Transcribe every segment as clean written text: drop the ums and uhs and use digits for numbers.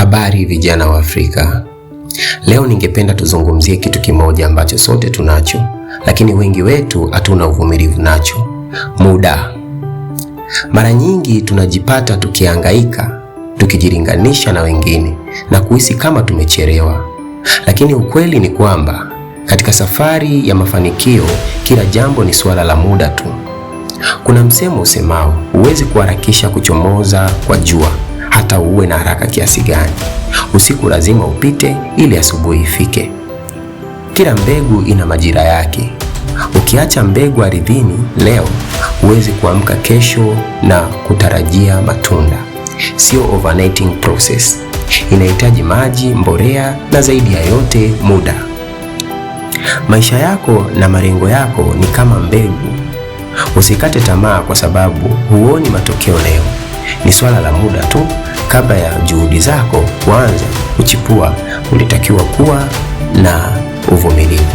Habari vijana wa Afrika. Leo ningependa tuzungumzie kitu kimoja ambacho sote tunacho, lakini wengi wetu hatuna uvumilivu nacho: muda. Mara nyingi tunajipata tukihangaika, tukijilinganisha na wengine na kuhisi kama tumechelewa. Lakini ukweli ni kwamba katika safari ya mafanikio, kila jambo ni suala la muda tu. Kuna msemo usemao, huwezi kuharakisha kuchomoza kwa jua hata uwe na haraka kiasi gani. Usiku lazima upite ili asubuhi ifike. Kila mbegu ina majira yake. Ukiacha mbegu ardhini leo, huwezi kuamka kesho na kutarajia matunda. Sio overnighting process. Inahitaji maji, mbolea na zaidi ya yote muda. Maisha yako na malengo yako ni kama mbegu. Usikate tamaa kwa sababu huoni matokeo leo. Ni swala la muda tu. Kabla ya juhudi zako kuanza kuchipua, ulitakiwa kuwa na uvumilivu.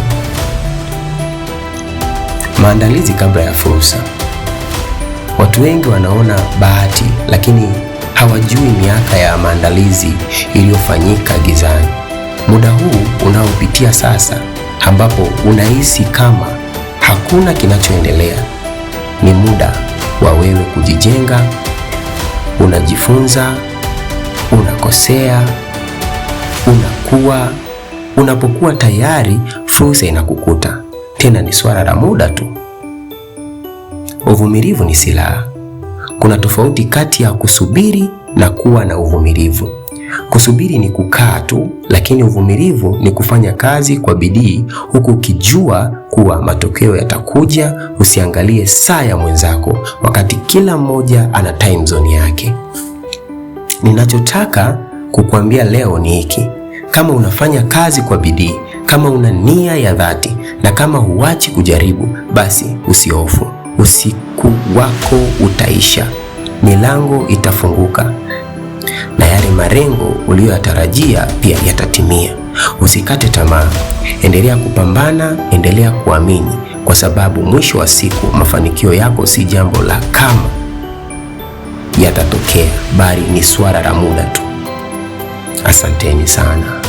Maandalizi kabla ya fursa. Watu wengi wanaona bahati, lakini hawajui miaka ya maandalizi iliyofanyika gizani. Muda huu unaopitia sasa, ambapo unahisi kama hakuna kinachoendelea, ni muda wa wewe kujijenga. Unajifunza, unakosea, unakuwa. Unapokuwa tayari, fursa inakukuta. Tena ni swala la muda tu. Uvumilivu ni silaha. Kuna tofauti kati ya kusubiri na kuwa na uvumilivu. Kusubiri ni kukaa tu, lakini uvumilivu ni kufanya kazi kwa bidii huku ukijua kuwa matokeo yatakuja. Usiangalie saa ya mwenzako, wakati kila mmoja ana time zone yake. Ninachotaka kukuambia leo ni hiki: kama unafanya kazi kwa bidii, kama una nia ya dhati na kama huachi kujaribu, basi usihofu. Usiku wako utaisha, milango itafunguka na yale malengo uliyoyatarajia pia yatatimia. Usikate tamaa, endelea kupambana, endelea kuamini, kwa sababu mwisho wa siku mafanikio yako si jambo la kama yatatokea, bali ni swala la muda tu. Asanteni sana.